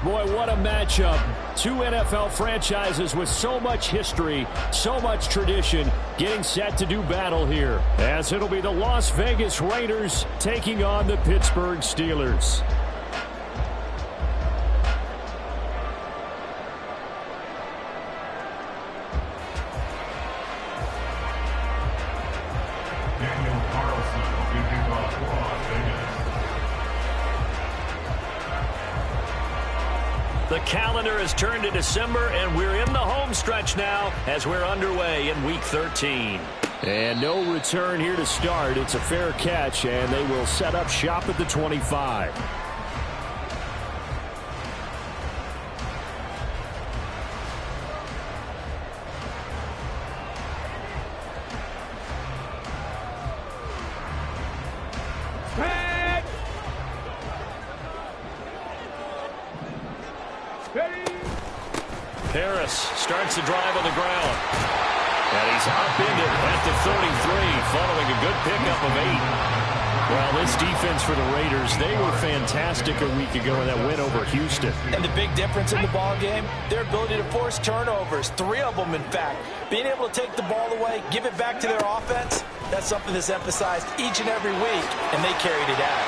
Boy, what a matchup. Two NFL franchises with so much history, so much tradition, getting set to do battle here. As it'll be the Las Vegas Raiders taking on the Pittsburgh Steelers. The calendar has turned to December, and we're in the home stretch now as we're underway in Week 13. And no return here to start. It's a fair catch, and they will set up shop at the 25. Harris starts the drive on the ground. And he's upended at the 33, following a good pickup of 8. Well, this defense for the Raiders, they were fantastic a week ago in that win over Houston. And the big difference in the ball game, their ability to force turnovers, 3 of them in fact. Being able to take the ball away, give it back to their offense, that's something that's emphasized each and every week, and they carried it out.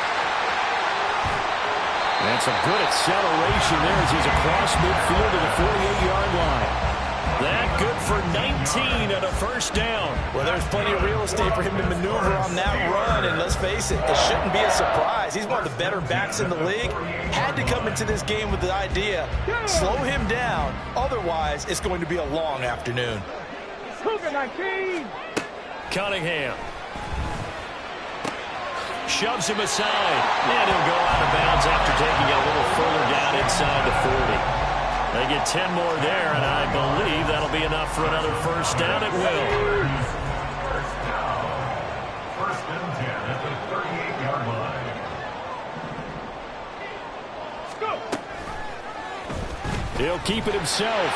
And some good acceleration there as he's across midfield to the 48-yard line. That good for 19 and a first down. Well, there's plenty of real estate for him to maneuver on that run, and let's face it, it shouldn't be a surprise. He's one of the better backs in the league. Had to come into this game with the idea, slow him down, otherwise it's going to be a long afternoon. Cunningham shoves him aside, and he'll go out of bounds after taking it a little further down inside the 40. They get 10 more there, and I believe that'll be enough for another first down. It will. First down. First and 10 at the 38-yard line. Let's go. He'll keep it himself.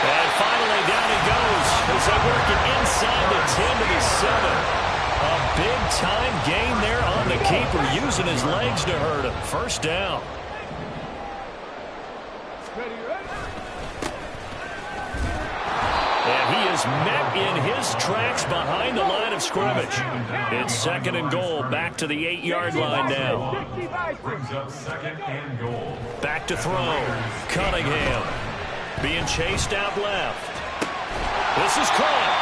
And finally, down he goes as they work it inside the 10 to the 7. A big-time gain there on the keeper, using his legs to hurt him. First down. And he is met in his tracks behind the line of scrimmage. It's second and goal, back to the 8-yard line now. Brings up second and goal. Back to throw. Cunningham being chased out left. This is caught.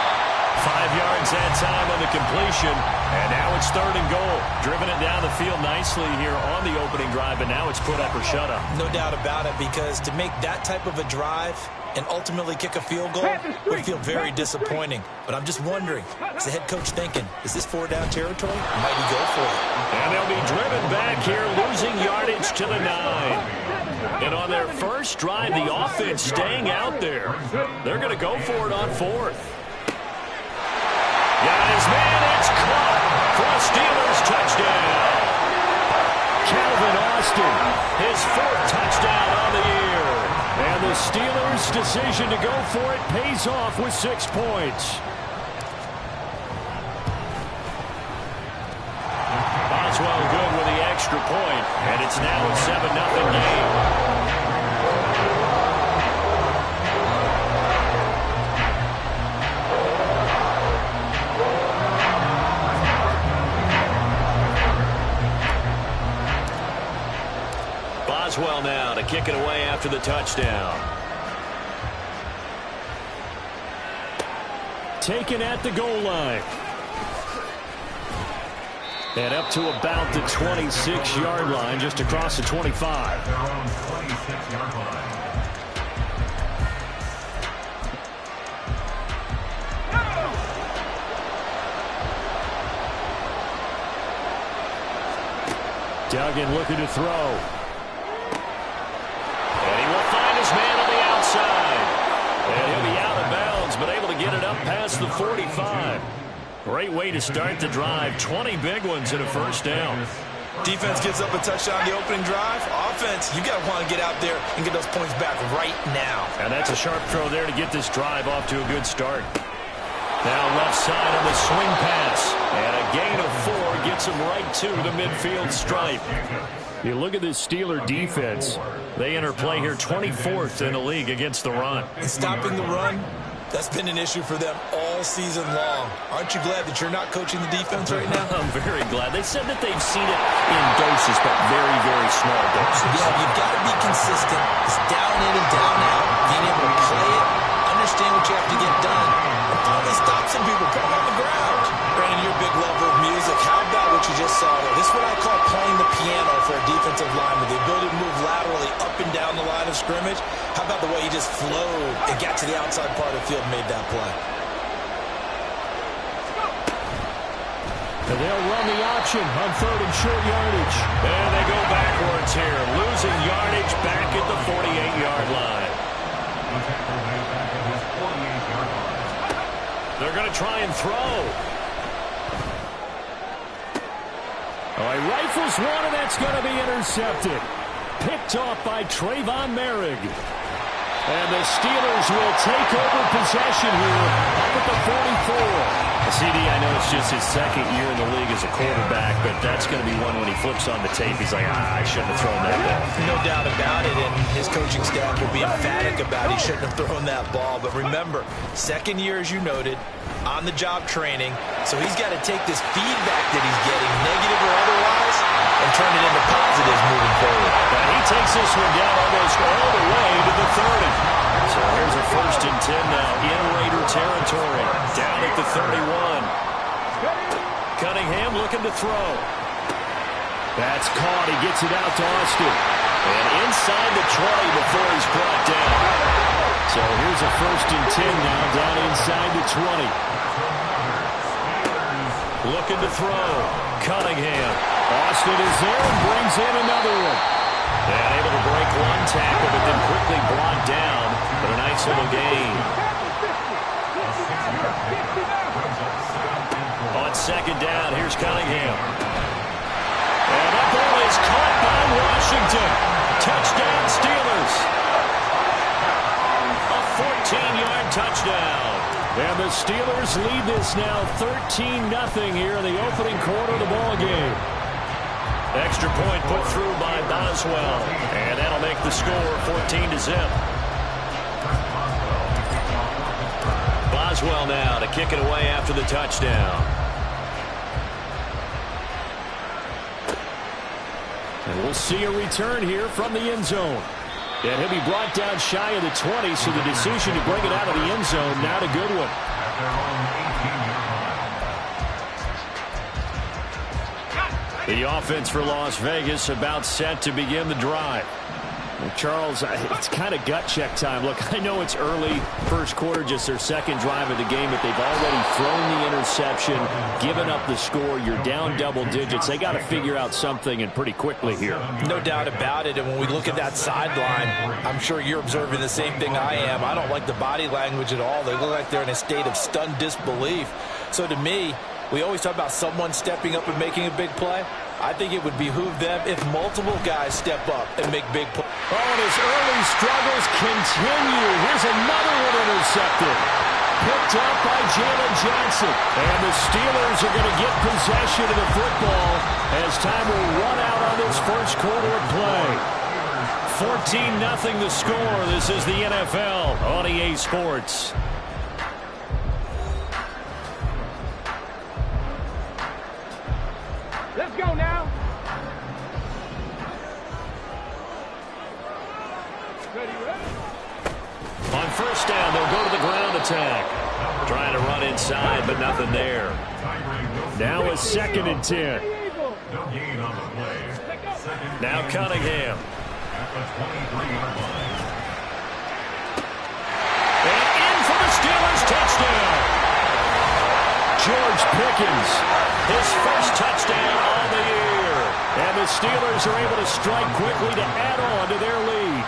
5 yards that time on the completion, and now it's third and goal. Driven it down the field nicely here on the opening drive, and now it's put up or shut up. No doubt about it, because to make that type of a drive and ultimately kick a field goal would feel very disappointing. But I'm just wondering, is the head coach thinking, is this 4-down territory? Might he go for it? And they'll be driven back here, losing yardage to the 9. And on their first drive, the offense staying out there. They're going to go for it on fourth. Got his man, it's caught for a Steelers touchdown. Calvin Austin, his 4th touchdown on the year. And the Steelers' decision to go for it pays off with 6 points. Boswell good with the extra point, and it's now a 7-0 game. Boswell now to kick it away after the touchdown. Taken at the goal line. And up to about the 26-yard line, just across the 25. Their own 26-yard line. Duggan looking to throw. And he will find his man on the outside. And he'll be out of bounds, but able to get it up past the 45. Great way to start the drive. 20 big ones and a first down. Defense gives up a touchdown the opening drive. Offense, you got to want to get out there and get those points back right now. And that's a sharp throw there to get this drive off to a good start. Now left side on the swing pass. And a gain of 4 gets him right to the midfield stripe. You look at this Steeler defense. They enter play here 24th in the league against the run. And stopping the run, that's been an issue for them all season long. Aren't you glad that you're not coaching the defense right now? I'm very glad. They said that they've seen it in doses, but very, very small doses. Yeah, you've got to be consistent. It's down in and down out. Being able to play it, understand what you have to get done, and finally stop some people. Put them on the ground. Brandon, you're a big lover of music. How about what you just saw there? This is what I call playing the piano for a defensive lineman. The ability to move laterally up and down the line of scrimmage. How about the way he just flowed and got to the outside part of the field and made that play? And they'll run the option on 3rd and short yardage. And they go backwards here, losing yardage back at the 48-yard line. They're going to try and throw. All right, rifles one, and that's going to be intercepted. Picked off by Trayvon Merrick. And the Steelers will take over possession here up at the 44. CD, I know it's just his second year in the league as a quarterback, but that's going to be one when he flips on the tape. He's like, I shouldn't have thrown that ball. No doubt about it, and his coaching staff will be emphatic about he shouldn't have thrown that ball. But remember, second year, as you noted, on-the-job training, so he's got to take this feedback that he's getting, negative or otherwise, and turn it into positives moving forward. And he takes this one down almost all the way to the 30. So here's a 1st and 10 now in Raider territory, down at the 31. Cunningham looking to throw. That's caught. He gets it out to Austin. And inside the 20 before he's brought down. So here's a 1st and 10 now, down inside the 20. Looking to throw. Cunningham. Austin is there and brings in another one. And able to break one tackle, but then quickly brought down. But a nice little gain. On 2nd down, here's Cunningham. And that ball is caught by Washington. Touchdown, Steelers. A 14-yard touchdown. And the Steelers lead this now 13-0 here in the opening quarter of the ball game. Extra point put through by Boswell. And that'll make the score 14-0. Boswell now to kick it away after the touchdown. And we'll see a return here from the end zone. And he'll be brought down shy of the 20, so the decision to bring it out of the end zone, not a good one. The offense for Las Vegas about set to begin the drive. Well, Charles, it's kind of gut check time. Look, I know it's early, first quarter, just their second drive of the game, but they've already thrown the interception, given up the score. You're down double digits. They got to figure out something, and pretty quickly here. No doubt about it, and when we look at that sideline, I'm sure you're observing the same thing I am. I don't like the body language at all. They look like they're in a state of stunned disbelief. So to me, we always talk about someone stepping up and making a big play. I think it would behoove them if multiple guys step up and make big plays. Oh, and his early struggles continue. Here's another one intercepted. Picked up by Jalen Johnson. And the Steelers are going to get possession of the football as time will run out on this first quarter of play. 14-0 the score. This is the NFL on EA Sports. Let's go now. On 1st down, they'll go to the ground attack. Trying to run inside, but nothing there. Now a 2nd and 10. Now Cunningham. And in for the Steelers touchdown. George Pickens, his first touchdown on the year. And the Steelers are able to strike quickly to add on to their lead.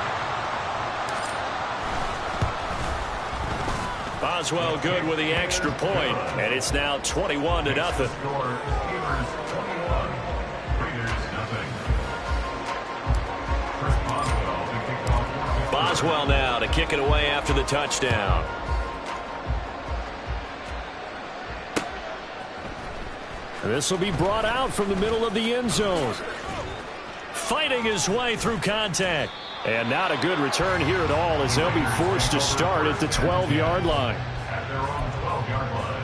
Boswell good with the extra point, and it's now 21-0. Boswell now to kick it away after the touchdown. This will be brought out from the middle of the end zone. Fighting his way through contact. And not a good return here at all as they'll be forced to start at the 12-yard line. At their own 12-yard line.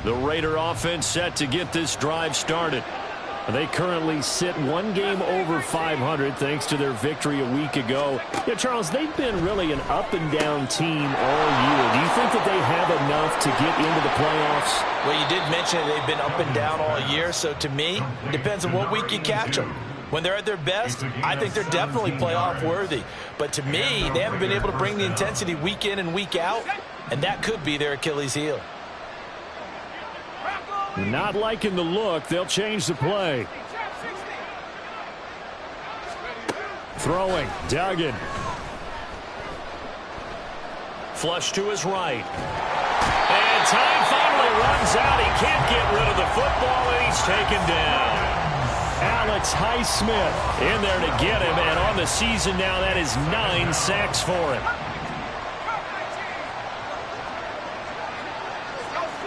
The Raider offense set to get this drive started. They currently sit one game over 500 thanks to their victory a week ago. Yeah, Charles, they've been really an up-and-down team all year. Do you think that they have enough to get into the playoffs? Well, you did mention they've been up and down all year, so to me, it depends on what week you catch them. When they're at their best, I think they're definitely playoff worthy. But to me, they haven't been able to bring the intensity week in and week out, and that could be their Achilles heel. Not liking the look. They'll change the play. Throwing. Duggan. Flush to his right. And time finally runs out. He can't get rid of the football, and he's taken down. Alex Highsmith in there to get him, and on the season now, that is 9 sacks for him.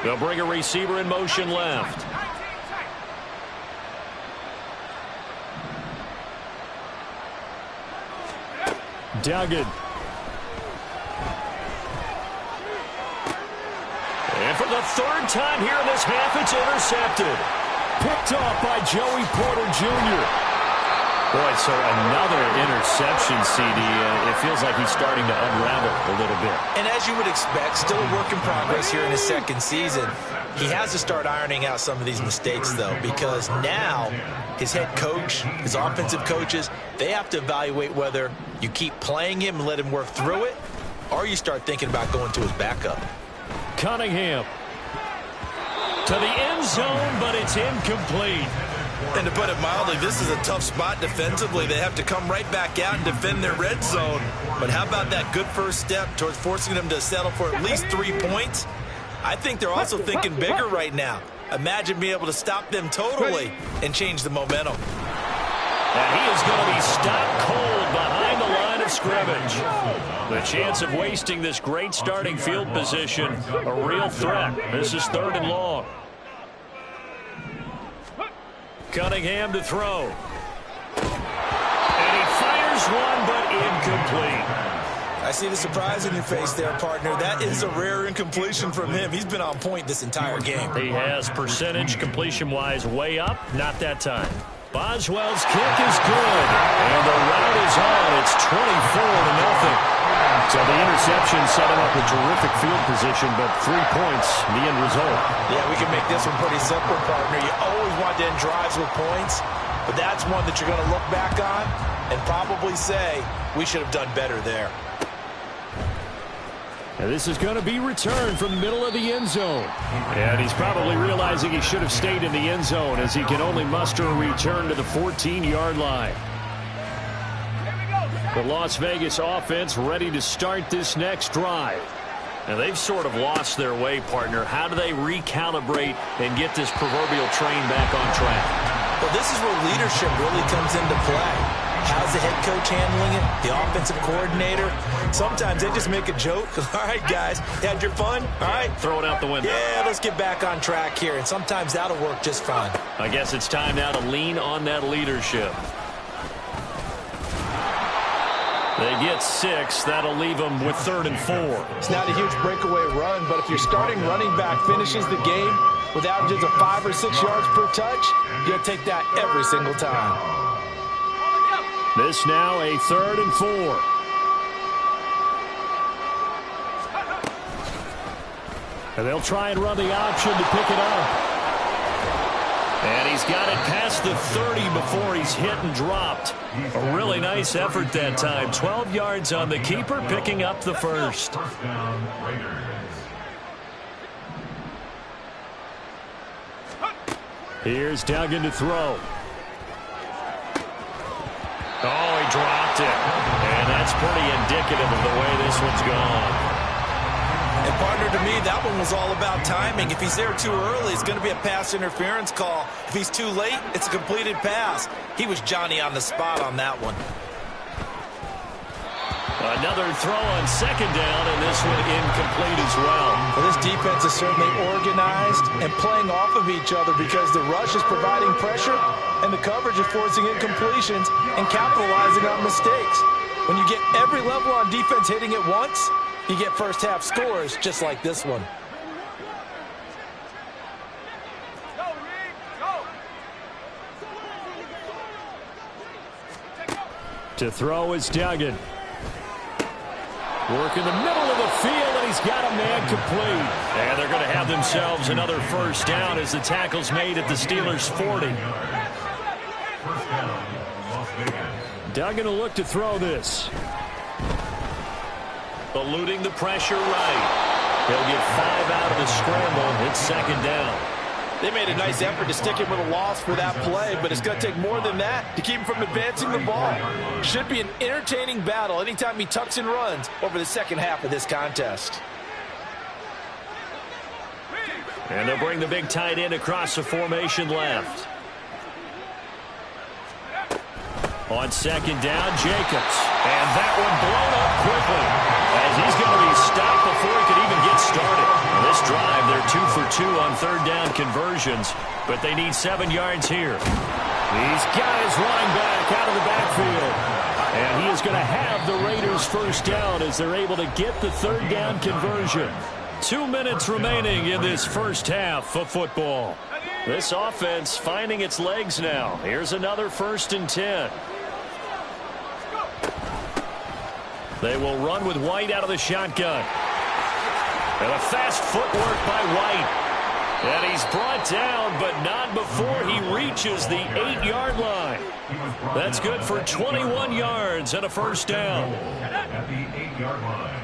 They'll bring a receiver in motion left. Duggan. And for the third time here in this half, it's intercepted. Picked off by Joey Porter Jr. Boy, so another interception, CD. It feels like he's starting to unravel a little bit. And as you would expect, still a work in progress here in his second season. He has to start ironing out some of these mistakes, though, because now his head coach, his offensive coaches, they have to evaluate whether you keep playing him and let him work through it, or you start thinking about going to his backup. Cunningham. To the end zone, but it's incomplete. And to put it mildly, this is a tough spot defensively. They have to come right back out and defend their red zone. But how about that good first step towards forcing them to settle for at least 3 points? I think they're also thinking bigger right now. Imagine being able to stop them totally and change the momentum. And he is going to be stopped cold behind the line of scrimmage. The chance of wasting this great starting field position, a real threat. This is 3rd and long. Cunningham to throw. And he fires one, but incomplete. I see the surprise in your face there, partner. That is a rare incompletion from him. He's been on point this entire game. He has percentage completion-wise way up. Not that time. Boswell's kick is good. And the route is on. It's 24-0. So the interception set him up a terrific field position, but 3 points, the end result. Yeah, we can make this one pretty simple, partner. You always want to end drives with points, but that's one that you're going to look back on and probably say, we should have done better there. And this is going to be returned from the middle of the end zone. And he's probably realizing he should have stayed in the end zone as he can only muster a return to the 14-yard line. The Las Vegas offense ready to start this next drive. And they've sort of lost their way, partner. How do they recalibrate and get this proverbial train back on track? Well, this is where leadership really comes into play. How's the head coach handling it? The offensive coordinator? Sometimes they just make a joke. All right, guys, had your fun? All right. Throw it out the window. Yeah, let's get back on track here. And sometimes that'll work just fine. I guess it's time now to lean on that leadership. They get 6. That'll leave them with 3rd and 4. It's not a huge breakaway run, but if your starting running back finishes the game with averages of 5 or 6 yards per touch, you'll take that every single time. This now a 3rd and 4. And they'll try and run the option to pick it up. And he's got it past the 30 before he's hit and dropped. A really nice effort that time. 12 yards on the keeper, picking up the first. Here's Duggan to throw. Oh, he dropped it. And that's pretty indicative of the way this one's gone. And Partner, to me, that one was all about timing. If he's there too early, it's going to be a pass interference call. If he's too late, it's a completed pass. He was Johnny on the spot on that one. Another throw on second down, and this one incomplete as well. Well, this defense is certainly organized and playing off of each other because the rush is providing pressure and the coverage is forcing incompletions and capitalizing on mistakes. When you get every level on defense hitting at once, you get first half scores just like this one. To throw is Duggan. Work in the middle of the field, and he's got a man complete. And they're going to have themselves another first down as the tackle's made at the Steelers' 40. Duggan will look to throw this. Eluding the pressure right. He'll get 5 out of the scramble. It's second down. They made a nice effort to stick him with a loss for that play, but it's going to take more than that to keep him from advancing the ball. Should be an entertaining battle anytime he tucks and runs over the second half of this contest. And they'll bring the big tight end across the formation left. On second down, Jacobs. And that one blown up quickly as he's going to be stopped before he could even get started. This drive, they're 2 for 2 on third down conversions, but they need 7 yards here. He's got his running back out of the backfield. And he is going to have the Raiders first down as they're able to get the third down conversion. 2 minutes remaining in this first half of football. This offense finding its legs now. Here's another 1st and 10. They will run with White out of the shotgun. And a fast footwork by White. And he's brought down, but not before he reaches the 8-yard line. That's good for 21 yards and a first down. At the 8-yard line.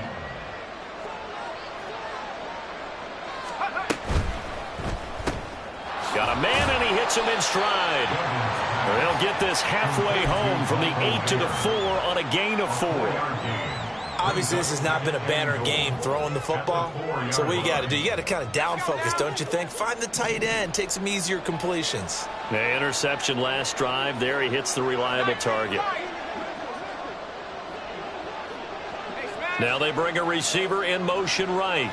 Got a man, and he hits him in stride. They'll get this halfway home from the 8 to the 4 on a gain of 4. Obviously, this has not been a banner game throwing the football. So what you got to do, you got to kind of down focus, don't you think? Find the tight end, take some easier completions. The interception last drive. There he hits the reliable target. Now they bring a receiver in motion right.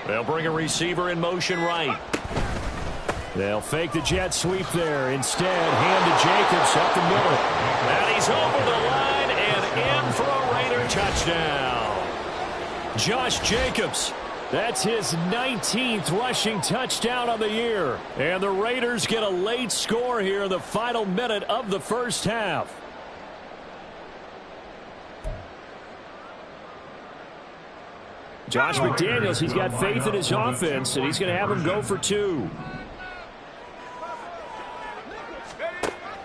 They'll bring a receiver in motion right. They'll fake the jet sweep there. Instead, hand to Jacobs up the middle. And he's over the line and in for a Raider touchdown. Josh Jacobs. That's his 19th rushing touchdown on the year. And the Raiders get a late score here in the final minute of the first half. Josh McDaniels, he's got faith in his offense, and he's going to have him go for 2.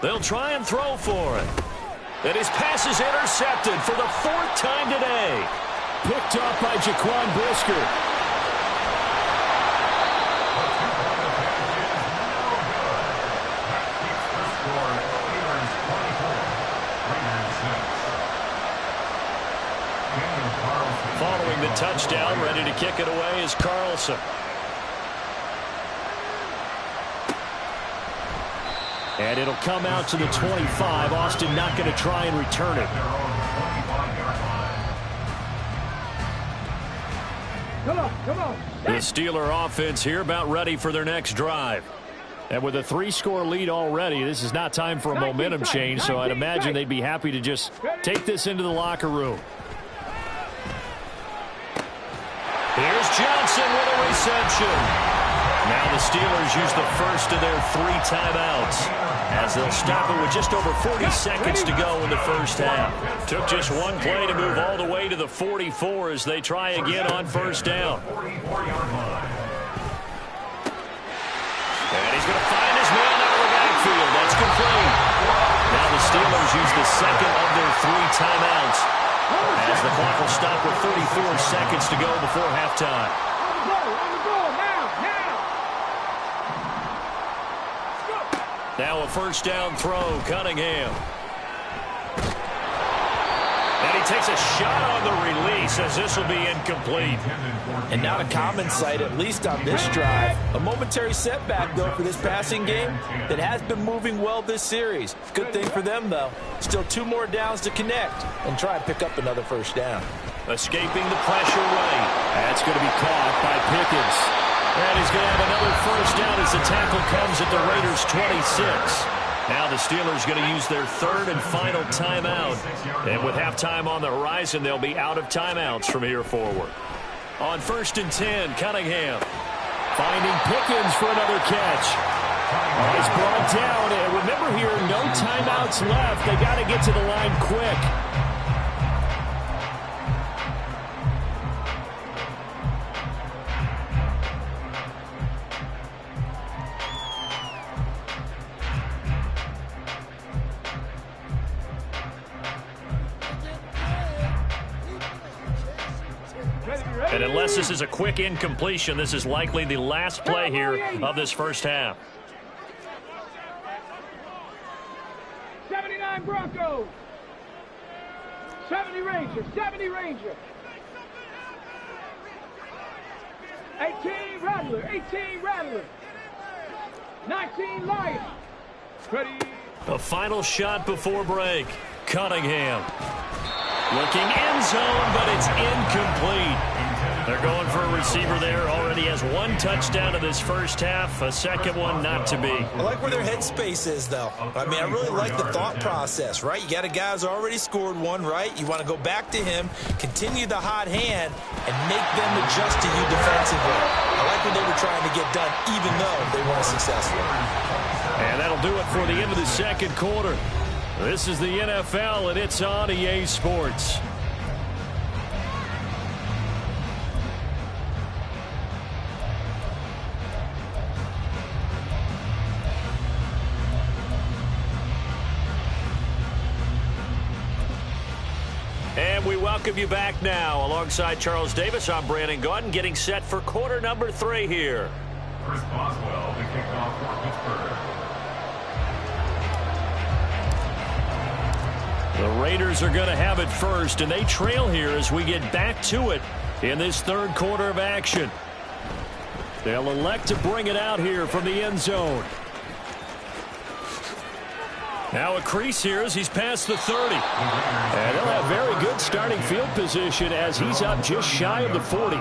They'll try and throw for it. And his pass is intercepted for the 4th time today. Picked up by Jaquan Brisker. Following the touchdown, ready to kick it away is Carlson. And it'll come out to the 25. Austin not going to try and return it. Come on. The Steeler offense here about ready for their next drive. And with a 3-score lead already, this is not time for a momentum change, so I'd imagine they'd be happy to just take this into the locker room. Here's Johnson with a reception. Now the Steelers use the first of their 3 timeouts as they'll stop it with just over 40 seconds to go in the first half. Took just one play to move all the way to the 44 as they try again on first down. And he's going to find his man out of the backfield. That's complete. Now the Steelers use the second of their 3 timeouts as the clock will stop with 34 seconds to go before halftime. Now a first down throw, Cunningham. And he takes a shot on the release as this will be incomplete. And not a common sight, at least on this drive. A momentary setback, though, for this passing game that has been moving well this series. Good thing for them, though. Still 2 more downs to connect and try and pick up another first down. Escaping the pressure right. That's going to be caught by Pickens. And he's going to have another first down as the tackle comes at the Raiders' 26. Now the Steelers going to use their 3rd and final timeout. And with halftime on the horizon, they'll be out of timeouts from here forward. On 1st and 10, Cunningham finding Pickens for another catch. He's brought down. And remember here, no timeouts left. They got to get to the line quick. And unless this is a quick incompletion, this is likely the last play here of this first half. 79 Broncos. 70 Rangers. 70 Rangers. 18 Rattler. 18 Rattler. 19 Lions. Ready. A final shot before break. Cunningham. Looking end zone, but it's incomplete. They're going for a receiver there. Already has 1 touchdown in this first half. A second one not to be. I like where their headspace is, though. I mean, I really like the thought process, right? You got a guy who's already scored 1, right? You want to go back to him, continue the hot hand, and make them adjust to you defensively. I like what they were trying to get done, even though they weren't successful. And that'll do it for the end of the second quarter. This is the NFL, and it's on EA Sports. And we welcome you back now. Alongside Charles Davis, I'm Brandon Gaudin, getting set for quarter number 3 here. Chris Boswell, the kickoff for Pittsburgh. The Raiders are going to have it first, and they trail here as we get back to it in this 3rd quarter of action. They'll elect to bring it out here from the end zone. Now a crease here as he's past the 30. And they'll have very good starting field position as he's up just shy of the 40.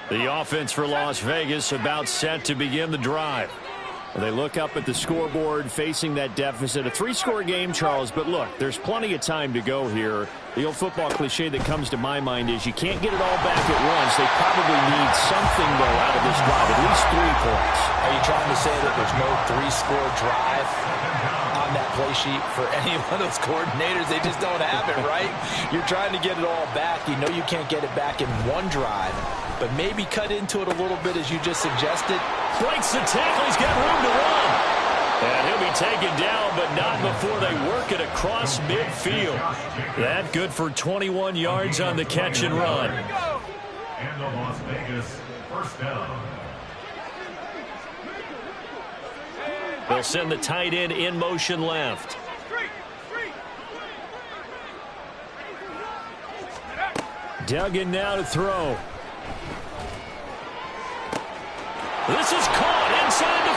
The offense for Las Vegas about set to begin the drive. They look up at the scoreboard facing that deficit. A 3-score game, Charles, but look, there's plenty of time to go here. The old football cliche that comes to my mind is you can't get it all back at once. They probably need something, though, out of this drive, at least 3 points. Are you trying to say that there's no 3-score drive on that play sheet for any one of those coordinators? They just don't have it, right? You're trying to get it all back. You know you can't get it back in 1 drive, but maybe cut into it a little bit as you just suggested. Breaks the tackle. He's got room to run. And he'll be taken down, but not before they work it across midfield. That good for 21 yards on the catch and run. And the Las Vegas first down. They'll send the tight end in motion left. Duggan now to throw. This is caught inside the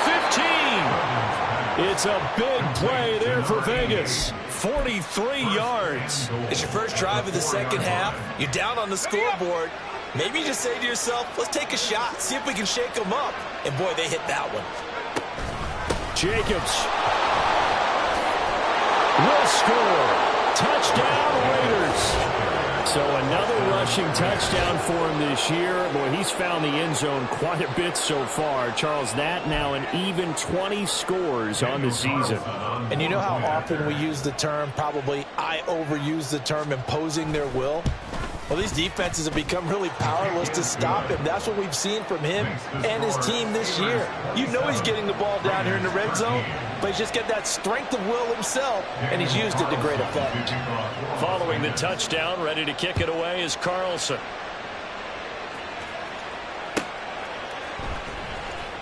15. It's a big play there for Vegas. 43 yards. It's your first drive of the second half. You're down on the scoreboard. Maybe you just say to yourself, let's take a shot, see if we can shake them up. And, boy, they hit that one. Jacobs will score. Touchdown, Raiders. So another rushing touchdown for him this year. Boy, he's found the end zone quite a bit so far. Charles, that now an even 20 scores on the season. And you know how often we use the term, probably I overuse the term, imposing their will? Well, these defenses have become really powerless to stop him. That's what we've seen from him and his team this year. You know he's getting the ball down here in the red zone, but he's just got that strength of will himself, and he's used it to great effect. Following the touchdown, ready to kick it away is Carlson.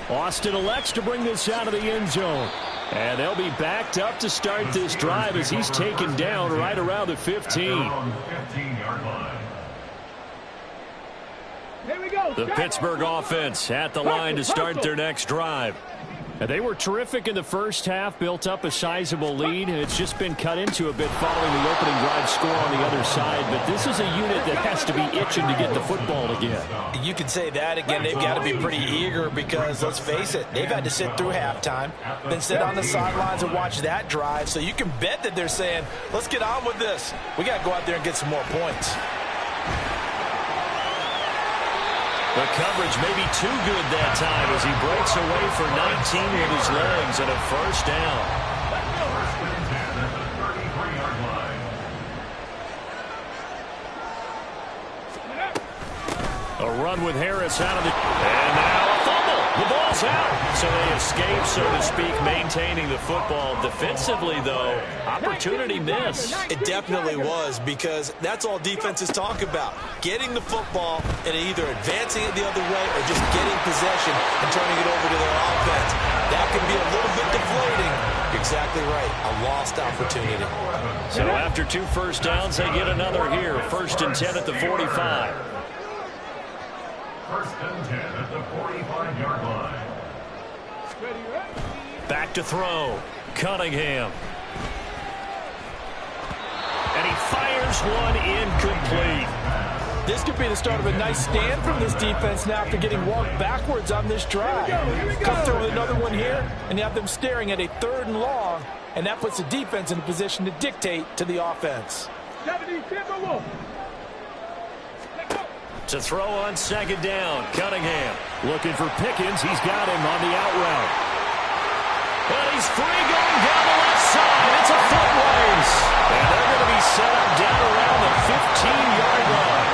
Austin elects to bring this out of the end zone. And they'll be backed up to start this drive as he's taken down right around the 15. Here we go. The Pittsburgh offense at the line to start their next drive. And they were terrific in the first half, built up a sizable lead, and it's just been cut into a bit following the opening drive score on the other side. But this is a unit that has to be itching to get the football again. You can say that again. They've got to be pretty eager because, let's face it, they've had to sit through halftime, then sit on the sidelines and watch that drive. So you can bet that they're saying, let's get on with this. We got to go out there and get some more points. The coverage may be too good that time as he breaks away for 19 with his legs and a first down. First and 10 at the 33-yard line. A run with Harris out of the... And now a fumble. The ball's out. So they escape, so to speak, maintaining the football. Defensively, though, opportunity missed. It definitely was, because that's all defenses talk about. Getting the football and either advancing it the other way or just getting possession and turning it over to their offense. That can be a little bit deflating. You're exactly right. A lost opportunity. So after 2 first downs, they get another here. First and 10 at the 45. First and 10 at the 45-yard line. Back to throw. Cunningham. And he fires one incomplete. This could be the start of a nice stand from this defense now after getting walked backwards on this drive. Come through with another one here, and you have them staring at a 3rd and long, and that puts the defense in a position to dictate to the offense. 70 Timberwolves. To throw on second down. Cunningham looking for Pickens. He's got him on the out route. And he's free going down the left side. It's a foot race. And they're going to be set up down around the 15-yard line.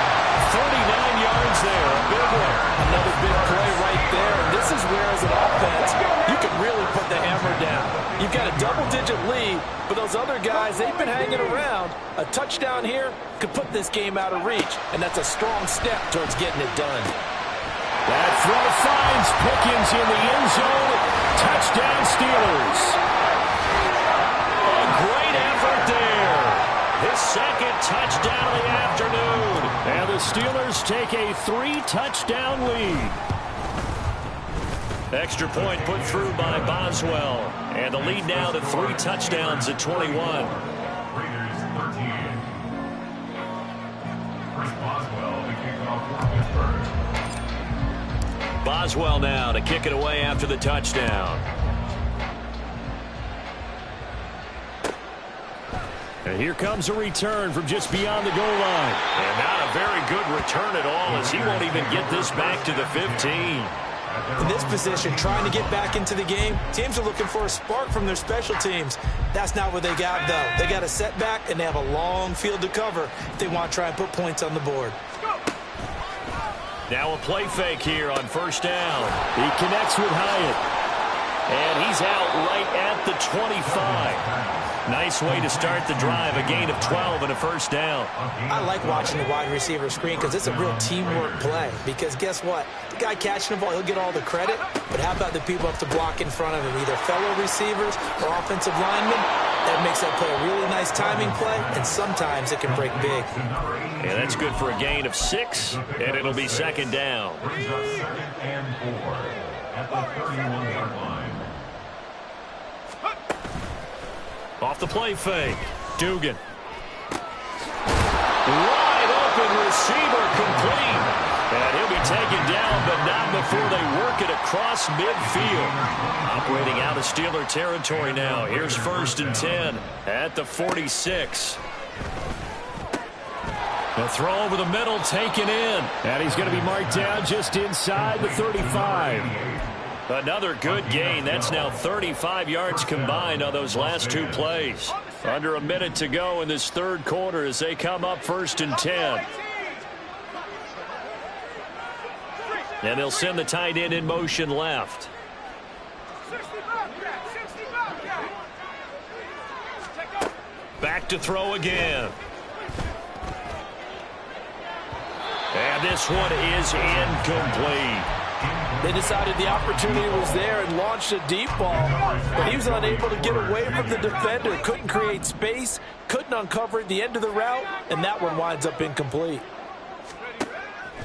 39 yards there. A big one. Another big play right there. And this is where, as an offense, you can really put the hammer down. You've got a double-digit lead, but those other guys, they've been hanging around. A touchdown here could put this game out of reach, and that's a strong step towards getting it done. That throw finds Pickens in the end zone. Touchdown Steelers. A great effort there. His second touchdown of the afternoon. And the Steelers take a 3-touchdown lead. Extra point put through by Boswell. And the lead now to 3 touchdowns at 21. Raiders 13. First Boswell to kick off for Pittsburgh. Boswell now to kick it away after the touchdown. And here comes a return from just beyond the goal line. And not a very good return at all, as he won't even get this back to the 15. In this position, trying to get back into the game, teams are looking for a spark from their special teams. That's not what they got, though. They got a setback, and they have a long field to cover if they want to try and put points on the board. Now a play fake here on first down. He connects with Hyatt. And he's out right at the 25. Nice way to start the drive. A gain of 12 and a first down. I like watching the wide receiver screen because it's a real teamwork play. Because guess what? The guy catching the ball, he'll get all the credit. But how about the people up to block in front of him? Either fellow receivers or offensive linemen. That makes that play a really nice timing play. And sometimes it can break big. Yeah, that's good for a gain of 6. And it'll be second down. Brings up 2nd and 4 at the 31-yard line. Off the play fake. Dugan. Wide open receiver complete. And he'll be taken down, but not before they work it across midfield. Operating out of Steeler territory now. Here's first and 10 at the 46. A throw over the middle taken in. And he's going to be marked down just inside the 35. Another good gain. That's now 35 yards combined on those last 2 plays. Under a minute to go in this third quarter as they come up first and 10. And they'll send the tight end in motion left. Back to throw again. And this one is incomplete. They decided the opportunity was there and launched a deep ball, but he was unable to get away from the defender, couldn't create space, couldn't uncover at the end of the route, and that one winds up incomplete.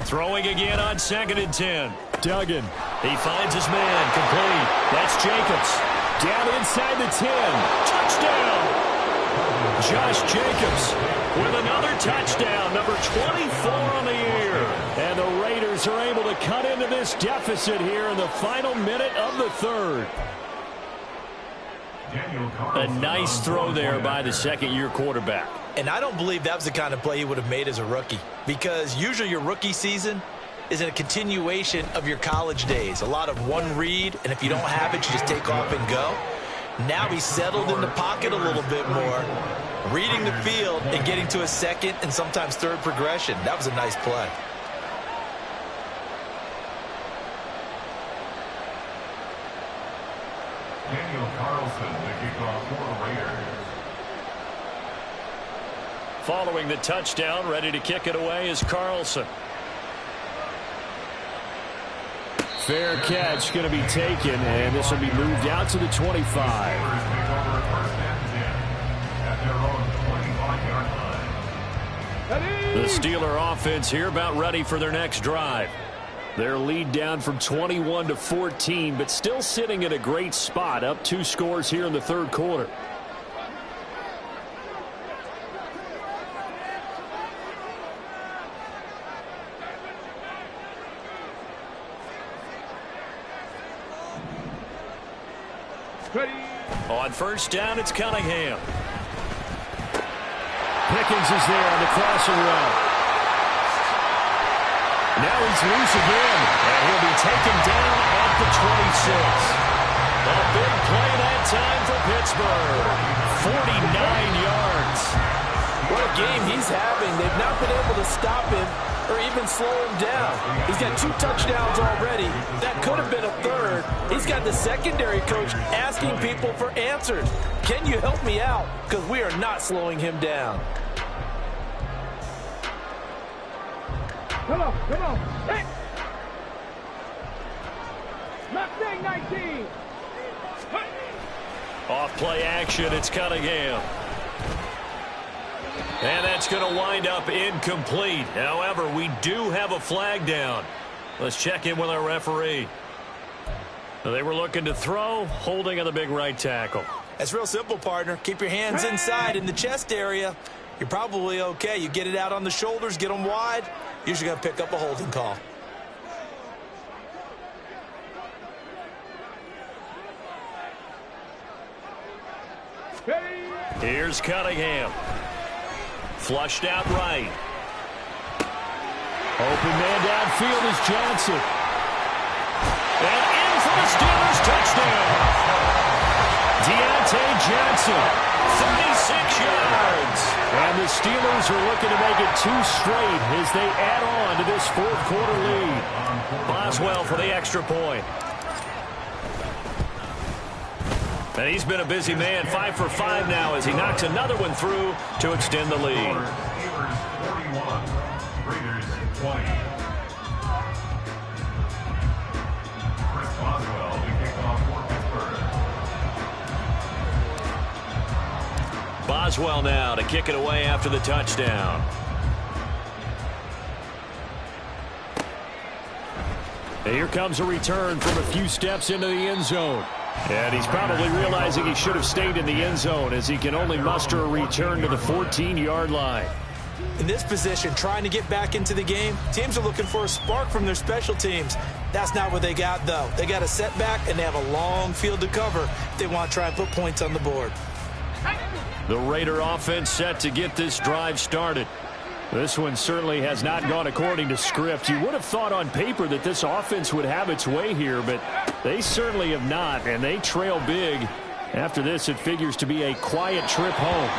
Throwing again on 2nd and 10. Duggan. He finds his man. Complete. That's Jacobs. Down inside the 10. Touchdown. Josh Jacobs with another touchdown. Number 24 on the year. And the Raiders are able to cut into this deficit here in the final minute of the third. A nice throw there by the second-year quarterback. And I don't believe that was the kind of play he would have made as a rookie, because usually your rookie season is a continuation of your college days. A lot of one read, and if you don't have it, you just take off and go. Now he's settled in the pocket a little bit more, reading the field and getting to a second and sometimes third progression. That was a nice play. Daniel Carlson, the kickoff for the Raiders. Following the touchdown, ready to kick it away is Carlson. Fair catch going to be taken, and this will be moved out to the 25. The Steeler offense here about ready for their next drive. Their lead down from 21 to 14, but still sitting in a great spot, up 2 scores here in the third quarter. Ready. On first down, it's Cunningham. Pickens is there on the crossing route. Now he's loose again, and he'll be taken down at the 26. A big play that time for Pittsburgh. 49 yards. What a game he's having. They've not been able to stop him or even slow him down. He's got 2 touchdowns already. That could have been a third. He's got the secondary coach asking people for answers. Can you help me out? Because we are not slowing him down. Come on, come on. Hey. Mustang 19. Off play action, it's Cunningham. And that's going to wind up incomplete. However, we do have a flag down. Let's check in with our referee. They were looking to throw, holding on the big right tackle. That's real simple, partner. Keep your hands inside in the chest area. You're probably okay. You get it out on the shoulders, get them wide. Usually going to pick up a holding call. Here's Cunningham. Flushed out right. Open man downfield is Johnson. And in for the Steelers touchdown. Deontay Johnson, 36 yards. And the Steelers are looking to make it 2 straight as they add on to this fourth quarter lead. Boswell for the extra point. And he's been a busy man, 5 for 5 now as he knocks another one through to extend the lead. Steelers 41, Raiders 20. Chris Boswell, the kickoff for Pittsburgh. Boswell now to kick it away after the touchdown. And here comes a return from a few steps into the end zone. And he's probably realizing he should have stayed in the end zone as he can only muster a return to the 14-yard line. In this position, trying to get back into the game, teams are looking for a spark from their special teams. That's not what they got, though. They got a setback, and they have a long field to cover if they want to try and put points on the board. The Raider offense set to get this drive started. This one certainly has not gone according to script. You would have thought on paper that this offense would have its way here, but they certainly have not, and they trail big. After this, it figures to be a quiet trip home.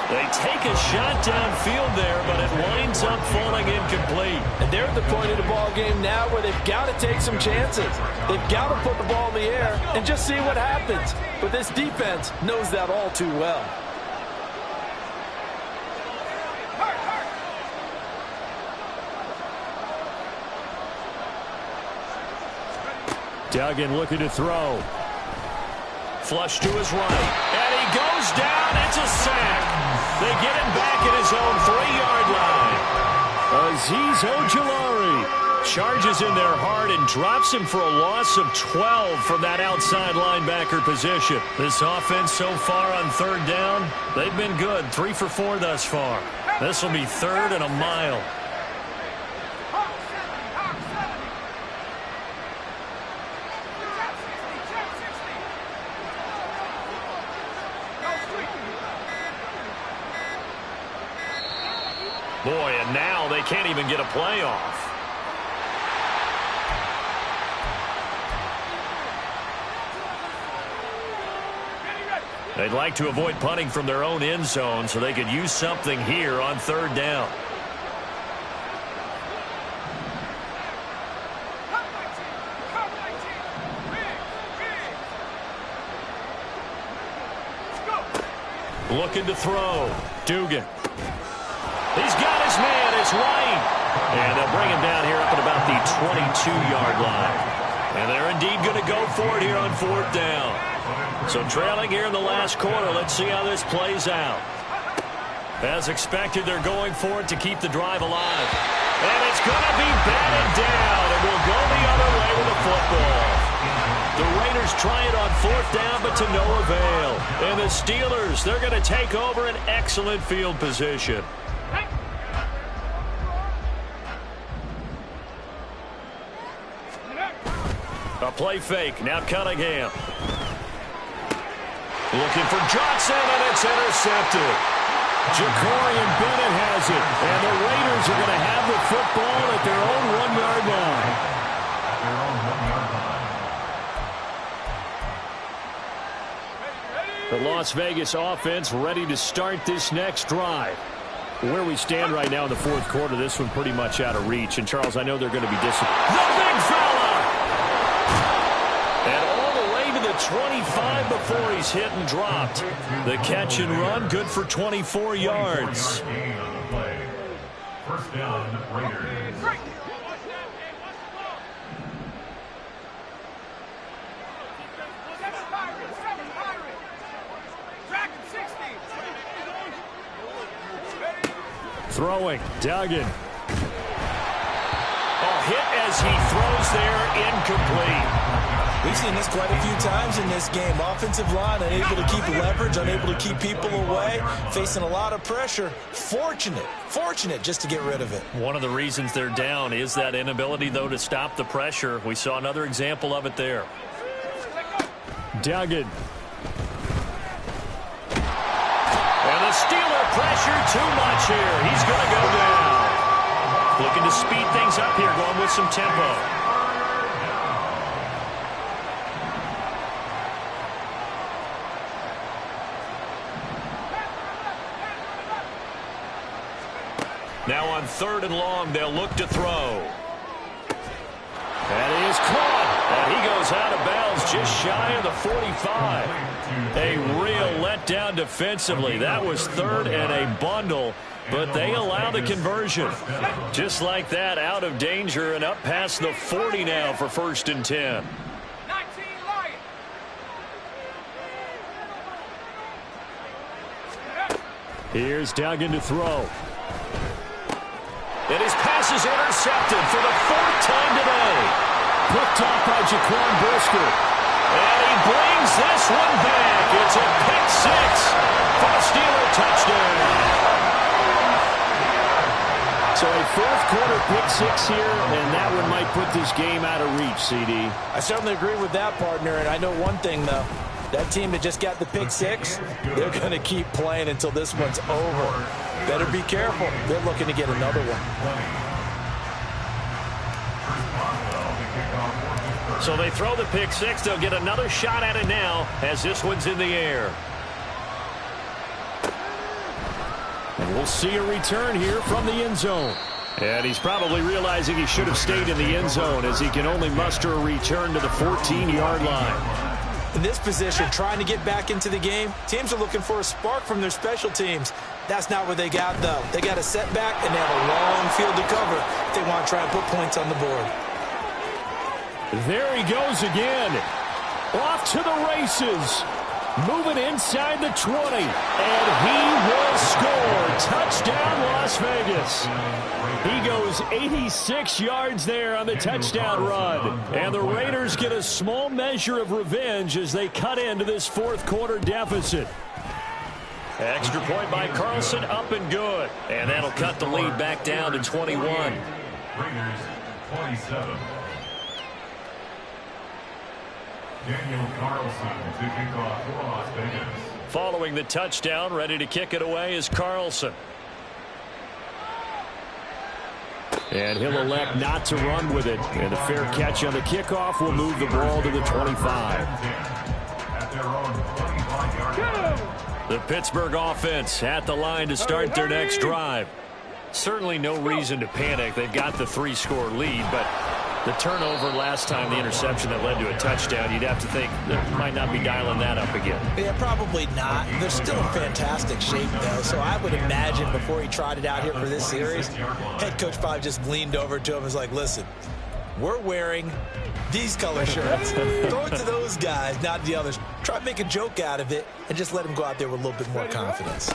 They take a shot downfield there, but it winds up falling incomplete. And they're at the point of the ball game now where they've got to take some chances. They've got to put the ball in the air and just see what happens. But this defense knows that all too well. Duggan looking to throw. Flush to his right. And he goes down. It's a sack. They get him back at his own 3-yard line. Azeez Ojulari charges in there hard and drops him for a loss of 12 from that outside linebacker position. This offense so far on 3rd down, they've been good. 3 for 4 thus far. This will be 3rd and a mile. Boy, and now they can't even get a playoff. They'd like to avoid punting from their own end zone so they could use something here on 3rd down. Looking to throw. Dugan. He's got his man. It's White. And they'll bring him down here up at about the 22-yard line. And they're indeed going to go for it here on 4th down. So trailing here in the last quarter. Let's see how this plays out. As expected, they're going for it to keep the drive alive. And it's going to be batted down. And we'll go the other way with the football. The Raiders try it on 4th down, but to no avail. And the Steelers, they're going to take over an excellent field position. A play fake. Now Cunningham. Looking for Johnson, and it's intercepted. Jacorian Bennett has it. And the Raiders are going to have the football at their own 1-yard line. The Las Vegas offense ready to start this next drive. Where we stand right now in the 4th quarter, this one pretty much out of reach. And, Charles, I know they're going to be disappointed. The big fella! And all the way to the 25 before he's hit and dropped. The catch and run, good for 24 yards. 1st down, Raiders. Throwing, Duggan. Hit as he throws there, incomplete. We've seen this quite a few times in this game. Offensive line unable to keep leverage, unable to keep people away, facing a lot of pressure. Fortunate just to get rid of it. One of the reasons they're down is that inability, though, to stop the pressure. We saw another example of it there. Duggan. And the Steeler pressure too much here. He's going to go down. Looking to speed things up here, going with some tempo. Now on 3rd and long, they'll look to throw. And he is caught. And he goes out of bounds just shy of the 45. A real letdown defensively. That was 3rd and a bundle. But they allow the conversion. Just like that, out of danger and up past the 40 now for 1st and 10. Here's Duggan to throw. And his pass is intercepted for the 4th time today. Picked off by Jaquan Brisker. And he brings this one back. It's a pick 6 for the Steeler touchdown. So a 4th quarter pick 6 here, and that one might put this game out of reach, CD. I certainly agree with that, partner, and I know one thing, though. That team that just got the pick 6, they're going to keep playing until this one's over. Better be careful. They're looking to get another one. So they throw the pick 6. They'll get another shot at it now as this one's in the air. And we'll see a return here from the end zone. And he's probably realizing he should have stayed in the end zone as he can only muster a return to the 14-yard line. In this position, trying to get back into the game, teams are looking for a spark from their special teams. That's not what they got, though. They got a setback, and they have a long field to cover if they want to try and put points on the board. There he goes again. Off to the races. Moving inside the 20. And he will score. Touchdown, Las Vegas. He goes 86 yards there on the touchdown run. And the Raiders get a small measure of revenge as they cut into this fourth quarter deficit. Extra point by Carlson, up and good. And that'll cut the lead back down to 21. Raiders 27. Daniel Carlson to kick off for Las Vegas. Following the touchdown, ready to kick it away is Carlson. And he'll elect not to run with it. And a fair catch on the kickoff will move the ball to the 25. At their own 25-yard line. The Pittsburgh offense at the line to start their next drive. Certainly no reason to panic. They've got the 3-score lead, but the turnover last time, the interception that led to a touchdown, you'd have to think they might not be dialing that up again. Yeah, probably not. They're still in fantastic shape, though, so I would imagine before he trotted out here for this series, head coach probably just leaned over to him and was like, listen, we're wearing these color shirts. Throw it to those guys, not the others. Try to make a joke out of it and just let him go out there with a little bit more confidence.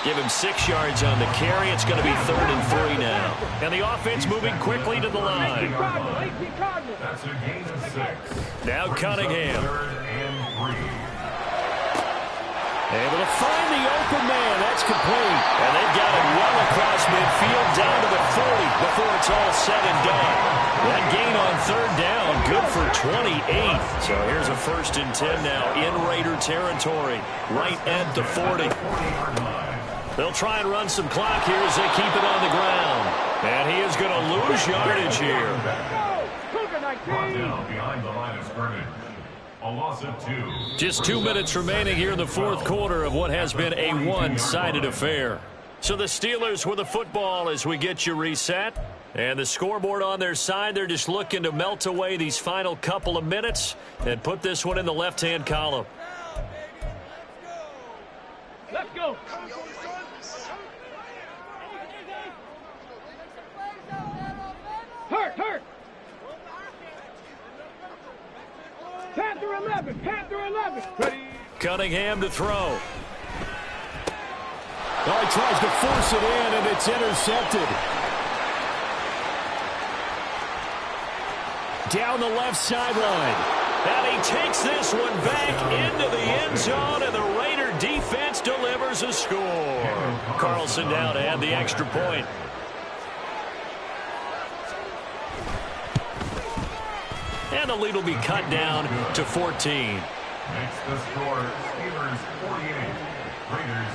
Give him 6 yards on the carry. It's going to be 3rd and 3 now. And the offense moving quickly to the line. That's a gain of 6. Now Cunningham. 3rd and 3. Able to find the open man. That's complete. And they've got it well across midfield down to the 40 before it's all said and done. That gain on 3rd down, good for 28. So here's a 1st and 10 now in Raider territory, right at the 40. They'll try and run some clock here as they keep it on the ground. And he is going to lose yardage here. Brought down behind the line of scrimmage. A loss of 2. Just 2 minutes remaining here in the fourth quarter of what has been a one-sided affair. So the Steelers with the football as we get you reset. And the scoreboard on their side, they're just looking to melt away these final couple of minutes and put this one in the left-hand column. Let's go. Hurt. Panther 11. Ready. Cunningham to throw. Oh, he tries to force it in, and it's intercepted. Down the left sideline. And he takes this one back into the end zone, and the Raider defense delivers a score. Carlson down to add the extra point. And the lead will be cut down to 14. Makes the score Steelers 48, Raiders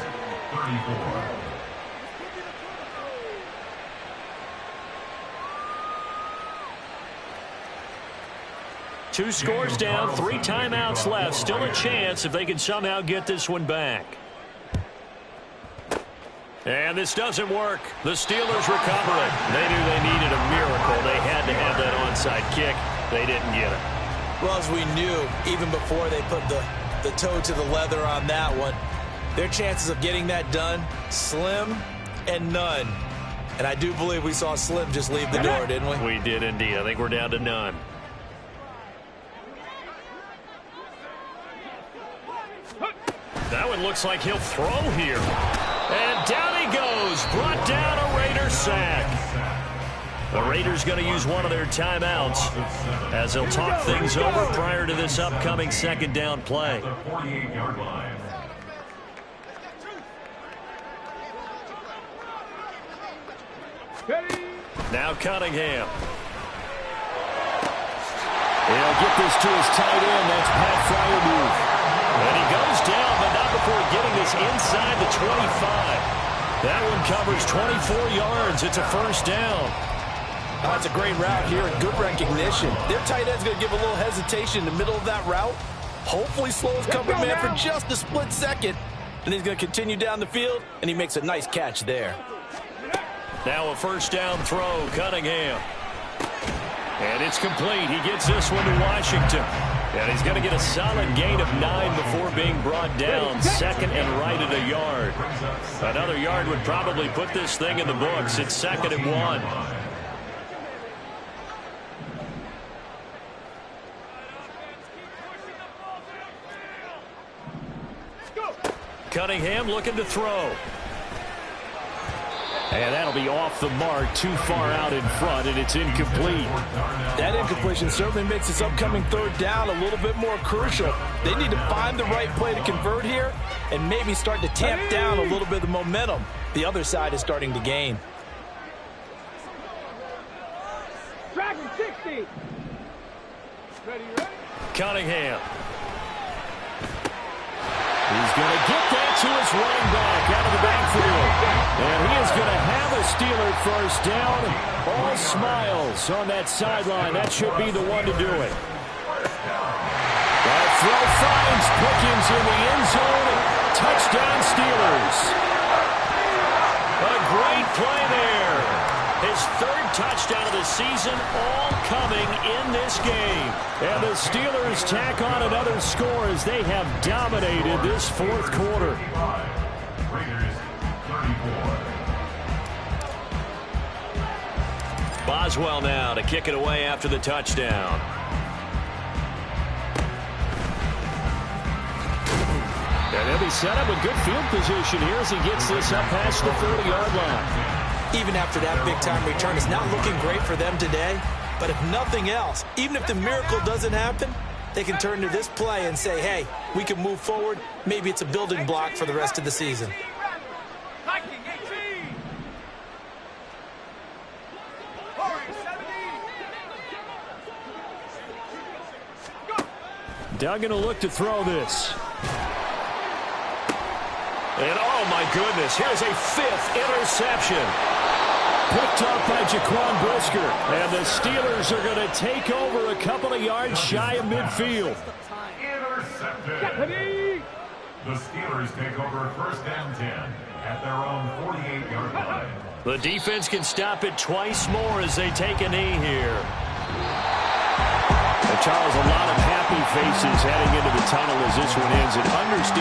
34. Two scores down, 3 timeouts left. Still a chance if they can somehow get this one back. And this doesn't work. The Steelers recover it. They knew they needed a miracle. They had to have that onside kick. They didn't get it. Well, as we knew, even before they put the toe to the leather on that one, their chances of getting that done, slim and none. And I do believe we saw Slim just leave the door, didn't we? We did indeed. I think we're down to none. That one looks like he'll throw here. And down he goes. Brought down a Raider sack. The Raiders going to use one of their timeouts as they'll talk things over prior to this upcoming 2nd down play. The 48-yard line. Now Cunningham. He'll get this to his tight end. That's Pat Fryer move. And he goes down, but not before getting this inside the 25. That one covers 24 yards. It's a 1st down. That's a great route here and good recognition. Their tight end's going to give a little hesitation in the middle of that route. Hopefully slows cover man for just a split second. And he's going to continue down the field, and he makes a nice catch there. Now a 1st down throw, Cunningham. And it's complete. He gets this one to Washington. And he's going to get a solid gain of 9 before being brought down. Second and right at a yard. Another yard would probably put this thing in the books. It's 2nd and 1. Cunningham looking to throw. And that'll be off the mark, too far out in front, and it's incomplete. That incompletion certainly makes this upcoming 3rd down a little bit more crucial. They need to find the right play to convert here and maybe start to tamp down a little bit of the momentum the other side is starting to gain. Dragon 60. Ready? Cunningham. He's going to get that to his running back out of the backfield. And he is going to have a Steeler first down. All smiles on that sideline. That should be the one to do it. That throw finds Pickens in the end zone. Touchdown Steelers. A great play there. His 3rd touchdown of the season, all coming in this game. And the Steelers tack on another score as they have dominated this 4th quarter. Raiders 34. Boswell now to kick it away after the touchdown. And he'll be set up with good field position here as he gets this up past the 40-yard line. Even after that big-time return, it's not looking great for them today. But if nothing else, even if the miracle doesn't happen, they can turn to this play and say, hey, we can move forward. Maybe it's a building block for the rest of the season. Duggan will look to throw this. And oh my goodness, here's a 5th interception. Picked up by Jaquan Brisker. And the Steelers are going to take over a couple of yards shy of midfield. Intercepted. The Steelers take over 1st and 10 at their own 48-yard line. The defense can stop it twice more as they take a knee here. And Charles, a lot of happy faces heading into the tunnel as this one ends. And understand